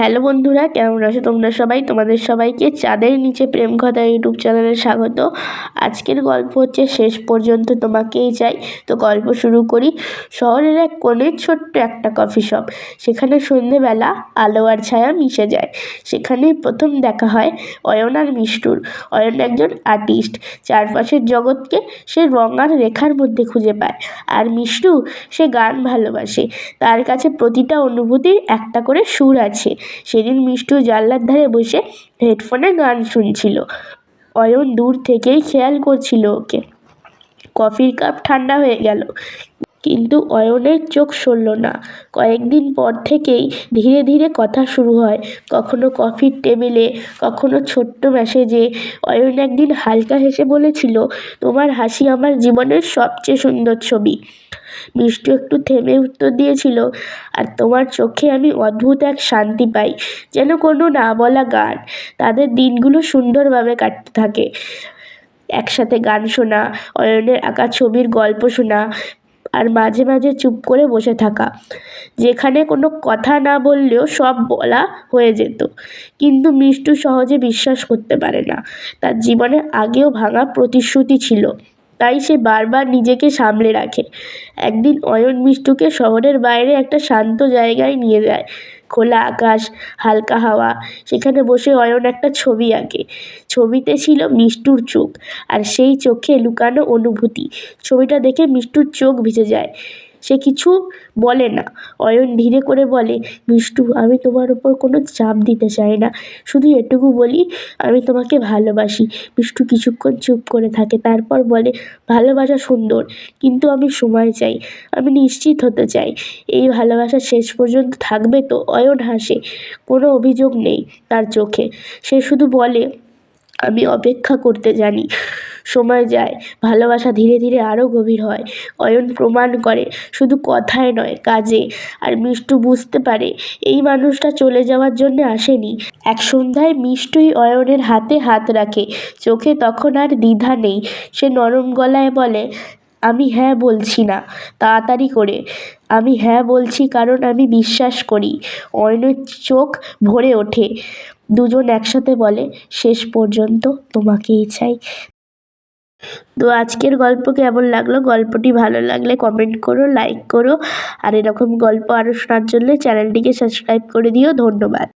Hello বন্ধুরা, কেমন আছো তোমরা সবাই? তোমাদের সবাইকে চাঁদের নিচে প্রেম কথা ইউটিউব চ্যানেলে স্বাগত। আজকের গল্প হচ্ছে শেষ পর্যন্ত তোমাকেই চাই। তো গল্প শুরু করি। শহরের এক কোণে ছোট্ট একটা কফি শপ। সেখানে সন্ধেবেলা আলো আর ছায়া মিশে যায়। সেখানেই প্রথম দেখা হয় অয়ন আর মিষ্টুর। অয়ন একজন আর্টিস্ট, চারপাশের জগৎকে সে রং আর রেখার মধ্যে খুঁজে পায়। আর মিষ্টু, সে গান ভালোবাসে। তার কাছে প্রতিটা অনুভূতির একটা করে সুর আছে। সেদিন মিষ্টু জানলার ধারে বসে হেডফোনে গান শুনছিল। অয়ন দূর থেকেই খেয়াল করছিল ওকে। কফির কাপ ঠান্ডা হয়ে গেল, কিন্তু অয়নের চোখ সরল না। কয়েকদিন পর থেকেই ধীরে ধীরে কথা শুরু হয়, কখনো কফির টেবিলে, কখনো ছোট্ট মেসেজে। অয়ন একদিন হালকা হেসে বলেছিল, তোমার হাসি আমার জীবনের সবচেয়ে সুন্দর ছবি। মিষ্টু একটু থেমে উত্তর দিয়েছিল, আর তোমার চোখে আমি অদ্ভুত এক শান্তি পাই, যেন কোনো না বলা গান। তাদের দিনগুলো সুন্দরভাবে কাটতে থাকে। একসাথে গান শোনা, অয়নের আঁকা ছবির গল্প শোনা, আর মাঝে মাঝে চুপ করে বসে থাকা, যেখানে কোনো কথা না বললেও সব বলা হয়ে যেত। কিন্তু মিষ্টু সহজে বিশ্বাস করতে পারে না। তার জীবনে আগেও ভাঙা প্রতিশ্রুতি ছিল, তাই সে বারবার নিজেকে সামলে রাখে। একদিন অয়ন মিষ্টুকে শহরের বাইরে একটা শান্ত জায়গায় নিয়ে যায়। খোলা আকাশ, হালকা হাওয়া। সেখানে বসে অয়ন একটা ছবি আঁকে। ছবিতে ছিল মিষ্টুর চোখ, আর সেই চোখে লুকানো অনুভূতি। ছবিটা দেখে মিষ্টুর চোখ ভিজে যায়। সে কিছু বলে না। অয়ন ধীরে করে বলে, মিষ্টু, আমি তোমার উপর কোনো চাপ দিতে চাই না, শুধু এটুকু বলি, আমি তোমাকে ভালোবাসি। মিষ্টু কিছুক্ষণ চুপ করে থাকে, তারপর বলে, ভালোবাসা সুন্দর, কিন্তু আমি সময় চাই, আমি নিশ্চিত হতে চাই এই ভালোবাসা শেষ পর্যন্ত থাকবে তো। অয়ন হাসে, কোনো অভিযোগ নেই তার চোখে। সে শুধু বলে, আমি অপেক্ষা করতে জানি। সময় যায়, ভালোবাসা ধীরে ধীরে আরও গভীর হয়। অয়ন প্রমাণ করে, শুধু কথায় নয়, কাজে। আর মিষ্টু বুঝতে পারে এই মানুষটা চলে যাওয়ার জন্য আসেনি। এক সন্ধ্যায় মিষ্টুই অয়নের হাতে হাত রাখে। চোখে তখন আর দ্বিধা নেই। সে নরম গলায় বলে, আমি হ্যাঁ বলছি না তাড়াতাড়ি করে, আমি হ্যাঁ বলছি কারণ আমি বিশ্বাস করি। অয়নের চোখ ভরে ওঠে। দুজন একসাথে বলে, শেষ পর্যন্ত তোমাকেই চাই। তো আজকের গল্প কেমন লাগলো? গল্পটি ভালো লাগলে কমেন্ট করো, লাইক করো, আর এরকম গল্প আরও শোনার জন্য চ্যানেলটিকে সাবস্ক্রাইব করে দিও। ধন্যবাদ।